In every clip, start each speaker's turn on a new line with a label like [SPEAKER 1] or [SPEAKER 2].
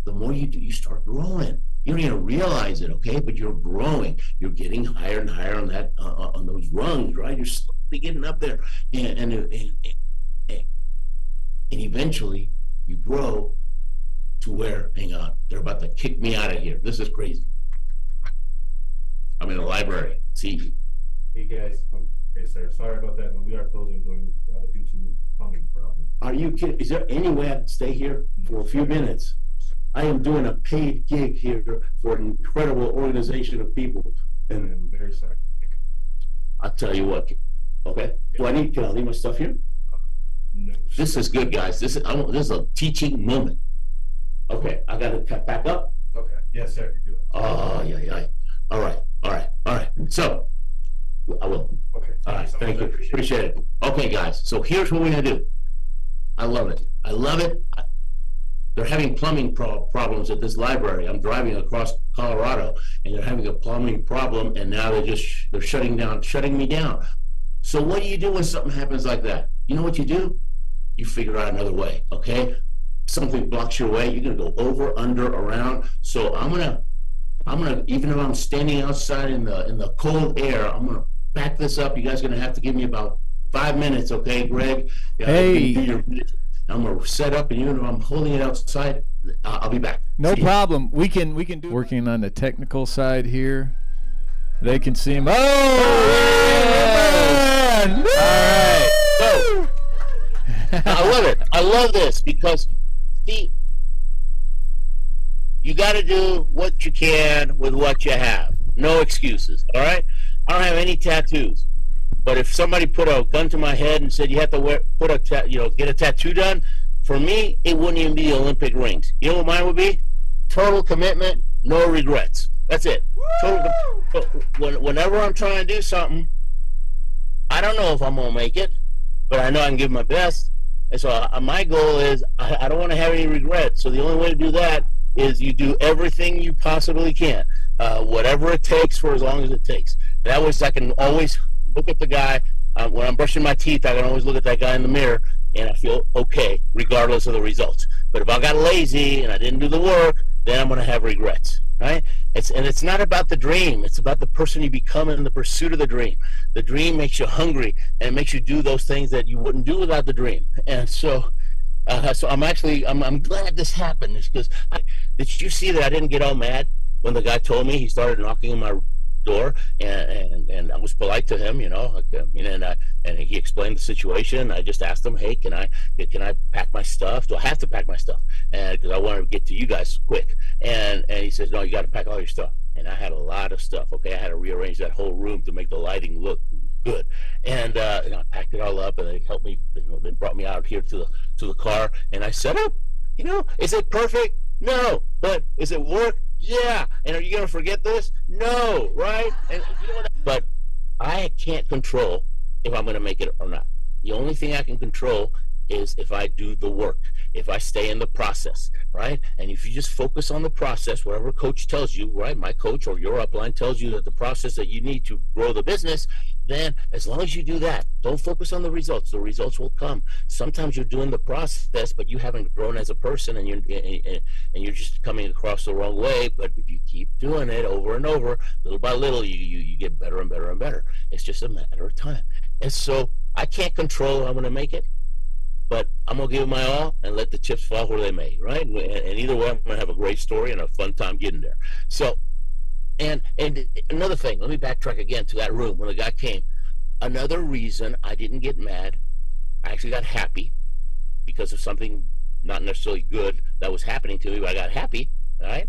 [SPEAKER 1] the more you do, you start growing. You don't even realize it, okay? But you're growing. You're getting higher and higher on that on those rungs, right? You're slowly getting up there, and eventually you grow to where, hang on, they're about to kick me out of here. This is crazy. I'm in a library. See.
[SPEAKER 2] Hey guys, okay, sir. Sorry about that, but we are closing due to plumbing problems.
[SPEAKER 1] Are you kidding? Is there any way I can stay here for a few minutes? I am doing a paid gig here for an incredible organization of people. And
[SPEAKER 2] I'm very sorry.
[SPEAKER 1] I'll tell you what, okay? Can I leave my stuff here?
[SPEAKER 2] No.
[SPEAKER 1] This is good, guys. This is a teaching moment. Okay, I got to back up.
[SPEAKER 2] Okay. Yes, sir. You do it.
[SPEAKER 1] Oh, yeah. All right. So, I will.
[SPEAKER 2] Okay.
[SPEAKER 1] All right. Thank you. Appreciate it. Okay, guys. So here's what we're gonna do. I love it. They're having plumbing problems at this library. I'm driving across Colorado, and they're having a plumbing problem, and now they're shutting me down. So what do you do when something happens like that? You know what you do? You figure out another way. Okay? Something blocks your way. You're gonna go over, under, around. So I'm gonna, even if I'm standing outside in the cold air, I'm gonna back this up. You guys are gonna have to give me about 5 minutes, okay, Greg?
[SPEAKER 3] Hey.
[SPEAKER 1] I'm gonna set up, and even if I'm holding it outside, I'll be back.
[SPEAKER 3] No problem. We can do. Working on the technical side here. They can see him. Oh, man!
[SPEAKER 1] All right. So, I love it. I love this because, see, you got to do what you can with what you have. No excuses. All right. I don't have any tattoos. But if somebody put a gun to my head and said you have to get a tattoo done, for me, it wouldn't even be Olympic rings. You know what mine would be? Total commitment, no regrets. That's it. Whenever I'm trying to do something, I don't know if I'm gonna make it, but I know I can give my best. And so my goal is I don't want to have any regrets. So the only way to do that is you do everything you possibly can, whatever it takes for as long as it takes. That way I can always look at the guy when I'm brushing my teeth. I can always look at that guy in the mirror, and I feel okay regardless of the results. But if I got lazy and I didn't do the work, then I'm going to have regrets, right? It's not about the dream. It's about the person you become in the pursuit of the dream. The dream makes you hungry, and it makes you do those things that you wouldn't do without the dream. And so I'm glad this happened, because did you see that I didn't get all mad when the guy told me? He started knocking on my door, and I was polite to him, and he explained the situation. I just asked him, hey, can I pack my stuff? Do I have to pack my stuff? And because I wanted to get to you guys quick. And he says, no, you got to pack all your stuff. And I had a lot of stuff. Okay, I had to rearrange that whole room to make the lighting look good. And I packed it all up, and they helped me. They brought me out here to the car, and I set up. Is it perfect? No, but is it work? Yeah. And are you going to forget this? No, right? And but I can't control if I'm going to make it or not. The only thing I can control is if I do the work, if I stay in the process, right? And if you just focus on the process, whatever coach tells you, right? My coach or your upline tells you that the process that you need to grow the business, then as long as you do that, don't focus on the results. The results will come. Sometimes you're doing the process, but you haven't grown as a person, and you're just coming across the wrong way. But if you keep doing it over and over, little by little, you get better and better and better. It's just a matter of time. And so I can't control how I'm going to make it, but I'm going to give it my all and let the chips fall where they may, right? And either way, I'm going to have a great story and a fun time getting there. So, and another thing, let me backtrack again to that room when the guy came. Another reason I didn't get mad, I actually got happy because of something not necessarily good that was happening to me, but I got happy, right?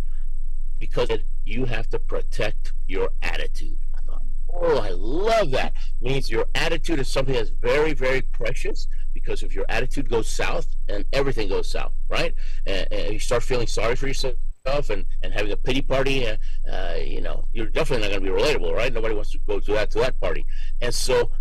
[SPEAKER 1] Because you have to protect your attitude. I thought, oh, I love that. It means your attitude is something that's very, very precious, because if your attitude goes south, and everything goes south, right? And you start feeling sorry for yourself and having a pity party, you're definitely not going to be relatable, right? Nobody wants to go to that party. And so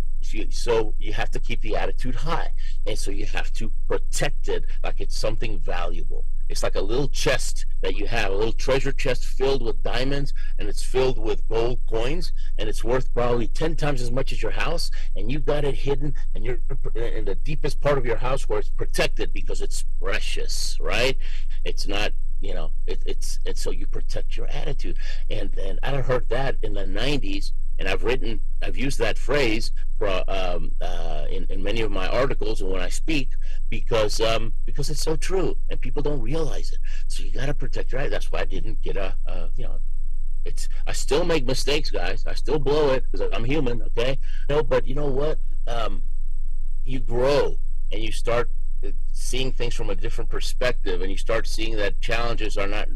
[SPEAKER 1] So you have to keep the attitude high, and so you have to protect it like it's something valuable. It's like a little chest that you have, a little treasure chest filled with diamonds, and it's filled with gold coins, and it's worth probably 10 times as much as your house, and you got it hidden, and you're in the deepest part of your house where it's protected because it's precious, right? It's not, it's so you protect your attitude. And I heard that in the 90s, and I've used that phrase for in many of my articles and when I speak, because it's so true, and people don't realize it. So you got to protect your attitude. That's why I didn't get I still make mistakes, guys. I still blow it because I'm human, okay? But you know what? You grow and you start seeing things from a different perspective, and you start seeing that challenges are not,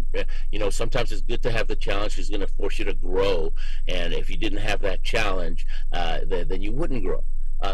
[SPEAKER 1] sometimes it's good to have the challenge because it's going to force you to grow. And if you didn't have that challenge, then you wouldn't grow.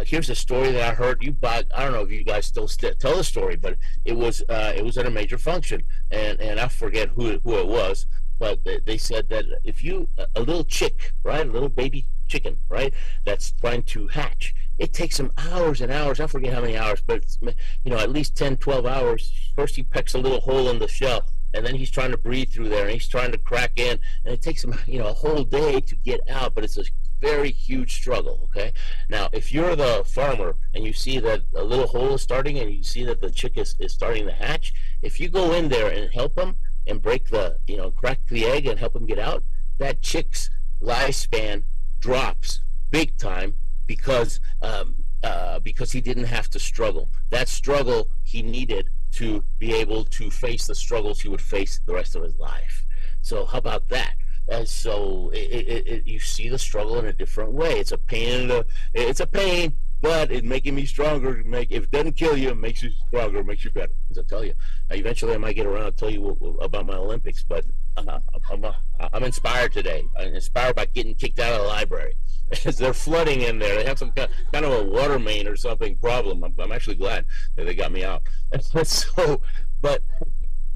[SPEAKER 1] Here's a story that I heard. I don't know if you guys still tell the story, but it was at a major function, and I forget who it was, but they said that if a little chick, right, a little baby chicken, right, that's trying to hatch, it takes him hours and hours. I forget how many hours, but it's, at least 10, 12 hours. First he pecks a little hole in the shell, and then he's trying to breathe through there, and he's trying to crack in, and it takes him, a whole day to get out, but it's a very huge struggle, okay? Now, if you're the farmer and you see that a little hole is starting and you see that the chick is starting to hatch, if you go in there and help him and break crack the egg and help him get out, that chick's lifespan drops big time because he didn't have to struggle. That struggle he needed to be able to face the struggles he would face the rest of his life. So how about that? And so you see the struggle in a different way. It's a pain, but it's making me stronger. If it doesn't kill you, it makes you stronger, makes you better. As I tell you, eventually I might get around to tell you about my Olympics, but I'm inspired today. I'm inspired by getting kicked out of the library. As they're flooding in there, they have some kind of a water main or something problem. I'm actually glad that they got me out. So, but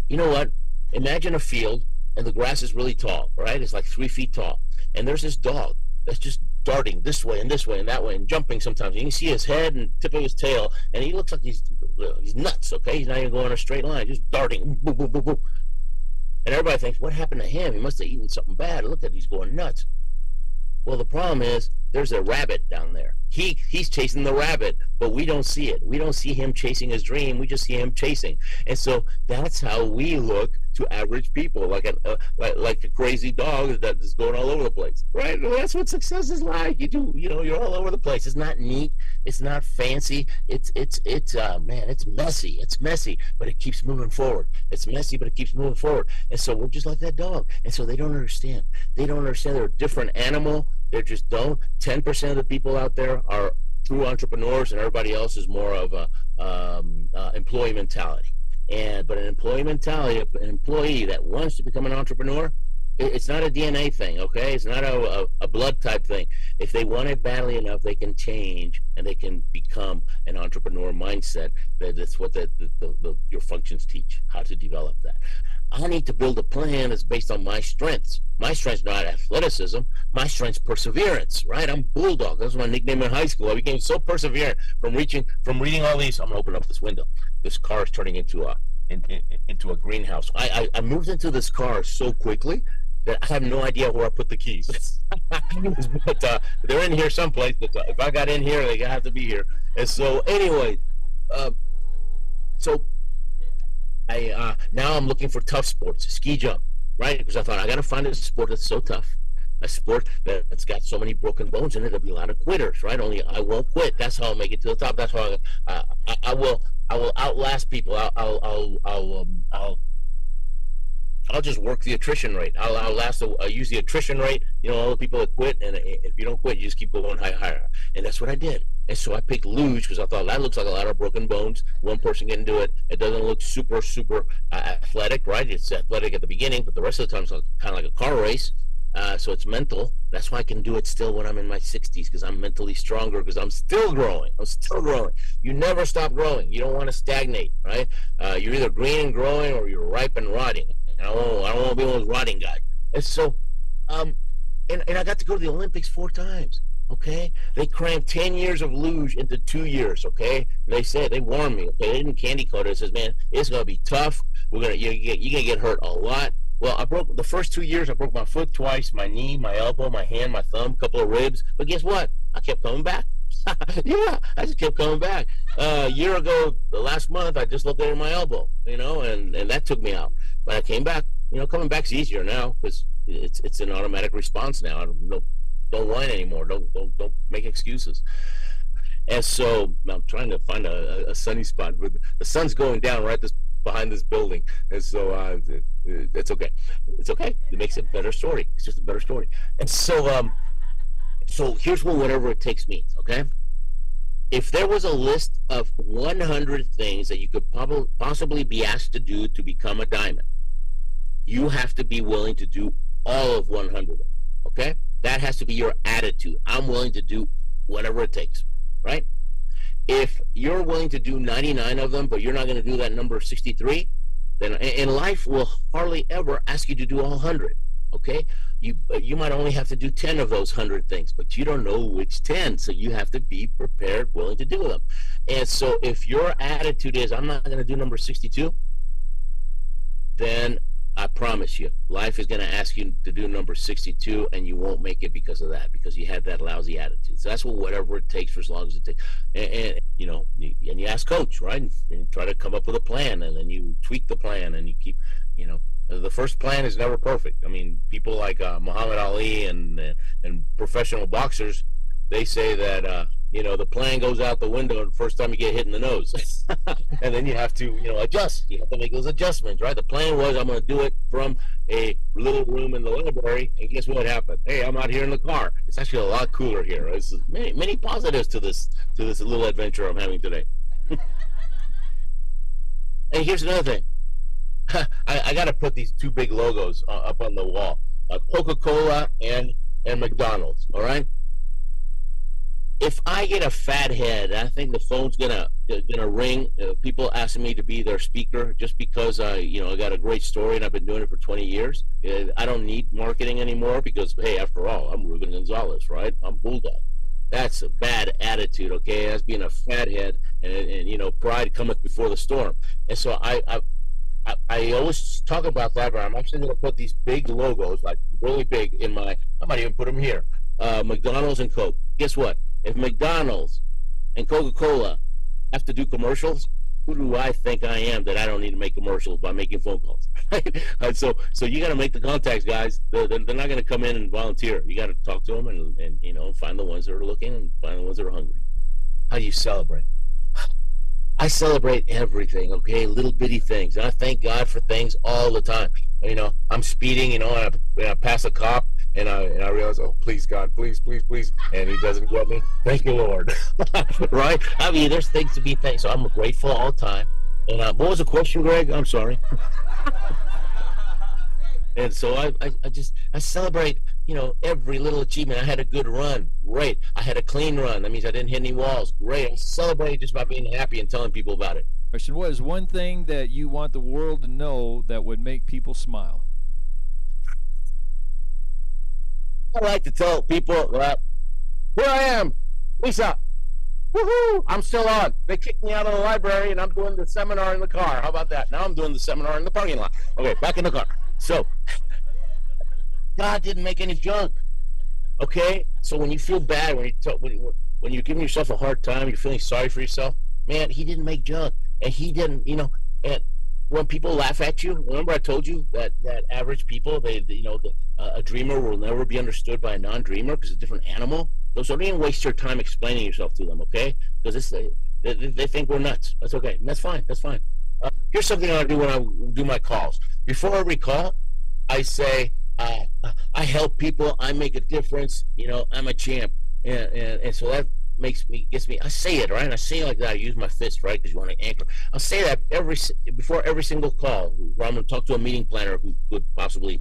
[SPEAKER 1] you know what? Imagine a field, and the grass is really tall, right? It's like 3 feet tall, and there's this dog that's just darting this way and that way and jumping sometimes. You can see his head and tip of his tail, and he looks like he's nuts, okay? He's not even going in a straight line, just darting, boom, boom, boom, boom. And everybody thinks, what happened to him? He must have eaten something bad. Look at he's going nuts. Well, the problem is there's a rabbit down there. He's chasing the rabbit, but we don't see it. We don't see him chasing his dream. We just see him chasing. And so that's how we look to average people, like a crazy dog that is going all over the place, right? Well, that's what success is like. You're all over the place. It's not neat. It's not fancy. It's messy. It's messy, but it keeps moving forward. It's messy, but it keeps moving forward. And so we're just like that dog. And so they don't understand. They're a different animal. They just don't. 10% of the people out there are true entrepreneurs, and everybody else is more of a employee mentality. But an employee mentality, an employee that wants to become an entrepreneur, it's not a DNA thing, okay? It's not a blood type thing. If they want it badly enough, they can change and they can become an entrepreneur mindset. That's what your functions teach, how to develop that. I need to build a plan that's based on my strengths. My strength's not athleticism. My strength's perseverance, right? I'm Bulldog. That was my nickname in high school. I became so perseverant from reading all these. I'm gonna open up this window. This car is turning into a greenhouse. I moved into this car so quickly that I have no idea where I put the keys. But they're in here someplace. But if I got in here, they have to be here. And so anyway, now I'm looking for tough sports, ski jump, right? Because I thought I got to find a sport that's so tough, a sport that's got so many broken bones in it. There'll be a lot of quitters, right? Only I won't quit. That's how I'll make it to the top. That's how I will outlast people. I'll just work the attrition rate. I'll use the attrition rate. All the people that quit, and if you don't quit, you just keep going higher. And that's what I did. And so I picked luge because I thought that looks like a lot of broken bones. One person can do it. It doesn't look super athletic, right? It's athletic at the beginning, but the rest of the time it's kind of like a car race. So it's mental. That's why I can do it still when I'm in my 60s, because I'm mentally stronger, because I'm still growing. You never stop growing. You don't want to stagnate, right? You're either green and growing or you're ripe and rotting. And I don't want to be one of those rotting guys. And so, and I got to go to the Olympics 4 times. Okay, they crammed 10 years of luge into 2 years. Okay, they said, they warned me. Okay, they didn't candy coat it. It says, man, it's gonna be tough. You're gonna get hurt a lot. Well, I broke the first 2 years. I broke my foot twice, my knee, my elbow, my hand, my thumb, a couple of ribs. But guess what? I kept coming back. Yeah, I just kept coming back. A year ago, the last month, I just looked at my elbow, and that took me out. But I came back. Coming back's easier now because it's an automatic response now. I don't whine anymore. Don't make excuses. And so I'm trying to find a sunny spot. But the sun's going down right behind this building, and so it's okay. It's okay. It makes it a better story. It's just a better story. And so so here's what whatever it takes means. Okay. If there was a list of 100 things that you could possibly be asked to do to become a diamond, you have to be willing to do all of 100 of them. Okay. That has to be your attitude. I'm willing to do whatever it takes, right? If you're willing to do 99 of them, but you're not going to do that number 63, then in life will hardly ever ask you to do all 100, okay? You might only have to do 10 of those 100 things, but you don't know which 10, so you have to be prepared, willing to do them. And so if your attitude is, I'm not going to do number 62, then I promise you, life is going to ask you to do number 62, and you won't make it because of that, because you had that lousy attitude. So that's whatever it takes for as long as it takes. And you ask coach, right? And you try to come up with a plan, and then you tweak the plan, and you keep, the first plan is never perfect. I mean, people like Muhammad Ali and professional boxers, they say that, the plan goes out the window the first time you get hit in the nose. And then you have to, adjust. You have to make those adjustments, right? The plan was, I'm going to do it from a little room in the library. And guess what happened? Hey, I'm out here in the car. It's actually a lot cooler here. There's many positives to this little adventure I'm having today. And here's another thing. I got to put these two big logos up on the wall. Coca-Cola and McDonald's, all right? If I get a fat head, I think the phone's gonna ring. People asking me to be their speaker just because I got a great story and I've been doing it for 20 years. I don't need marketing anymore because, hey, after all, I'm Ruben Gonzalez, right? I'm Bulldog. That's a bad attitude, okay? That's being a fat head, and pride cometh before the storm. And so I always talk about that, but I'm actually gonna put these big logos, like really big, I might even put them here. McDonald's and Coke. Guess what? If McDonald's and Coca-Cola have to do commercials, who do I think I am that I don't need to make commercials by making phone calls? So you got to make the contacts, guys. They're not going to come in and volunteer. You got to talk to them and find the ones that are looking and find the ones that are hungry. How do you celebrate? I celebrate everything, okay? Little bitty things. And I thank God for things all the time. I'm speeding, and I pass a cop, and I realize, oh, please, God, please, please, please. And he doesn't get me. Thank you, Lord. Right? I mean, there's things to be thankful. So I'm grateful all the time. And what was the question, Greg? I'm sorry. And so I celebrate, every little achievement. I had a good run. Great. I had a clean run. That means I didn't hit any walls. Great. I celebrate just by being happy and telling people about it.
[SPEAKER 3] Question: what is one thing that you want the world to know that would make people smile?
[SPEAKER 1] I like to tell people that here I am, Lisa. Woohoo! I'm still on. They kicked me out of the library, and I'm doing the seminar in the car. How about that? Now I'm doing the seminar in the parking lot. Okay, back in the car. So, God didn't make any junk. Okay? So when you feel bad, when you're giving yourself a hard time, you're feeling sorry for yourself, man, he didn't make junk. And he didn't, and when people laugh at you, remember I told you that average people, a dreamer will never be understood by a non-dreamer because it's a different animal. So don't even waste your time explaining yourself to them, okay? Because they think we're nuts. That's okay. And that's fine. That's fine. Here's something I do when I do my calls. Before every call, I say, I help people. I make a difference. I'm a champ. And so that gets me. I say it, right? I say it like that. I use my fist, right? Because you want to anchor. I'll say that before every single call where I'm going to talk to a meeting planner who could possibly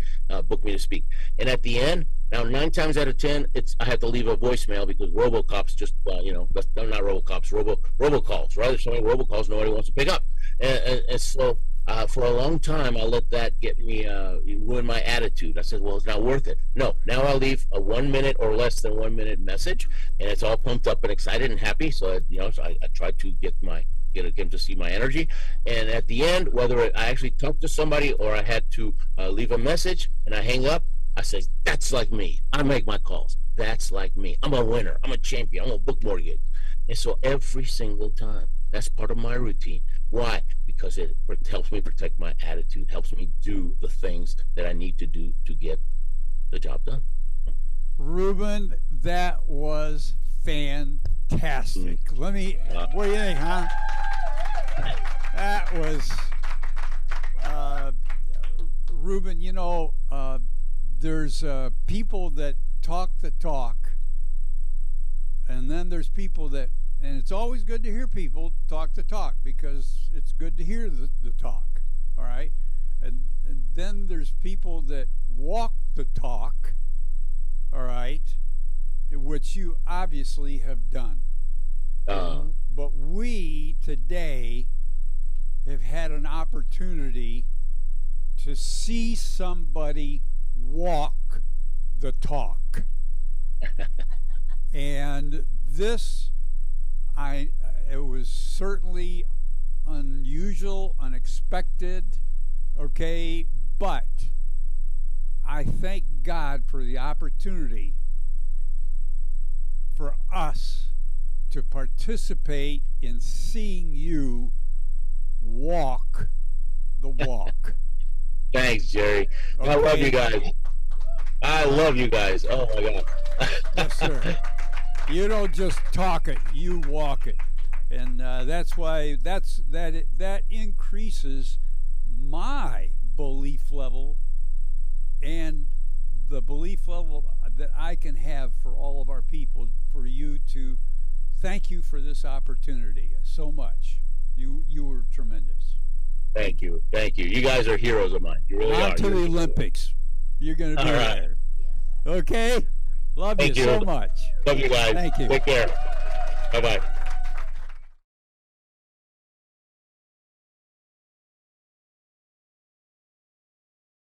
[SPEAKER 1] book me to speak. And at the end, now 9 times out of 10, I have to leave a voicemail because RoboCops just, they're not RoboCops, robocalls, right? There's so many RoboCalls nobody wants to pick up. And so For a long time, I let that get me ruin my attitude. I said, well, it's not worth it. No, now I leave a 1 minute or less than 1 minute message, and it's all pumped up and excited and happy. So I try to get them to see my energy. And at the end, whether I actually talked to somebody or I had to leave a message and I hang up, I say, that's like me. I make my calls. That's like me. I'm a winner. I'm a champion. I'm gonna book more gigs. And so every single time, that's part of my routine. Why? Because it helps me protect my attitude, helps me do the things that I need to do to get the job done.
[SPEAKER 4] Ruben, that was fantastic. Let me, what do you think, huh? That was, Ruben, you know, there's people that talk the talk, and then there's people that, and it's always good to hear people talk the talk because it's good to hear the talk, all right? And then there's people that walk the talk, all right, which you obviously have done. But we today have had an opportunity to see somebody walk the talk. And this, it was certainly unusual, unexpected, okay, but I thank God for the opportunity for us to participate in seeing you walk the walk.
[SPEAKER 1] Thanks, Jerry.
[SPEAKER 4] Okay.
[SPEAKER 1] I love you guys. I love you guys. Oh my God.
[SPEAKER 4] Yes, sir. You don't just talk it, you walk it. And that's why that increases my belief level and the belief level that I can have for all of our people, for you to thank you for this opportunity so much. You were tremendous.
[SPEAKER 1] Thank you. Thank you. You guys are heroes of mine. You really are.
[SPEAKER 4] On to the Olympics. You're going to be there. Okay? Love you so much.
[SPEAKER 1] Love you guys.
[SPEAKER 4] Thank you.
[SPEAKER 1] Take care. Bye-bye.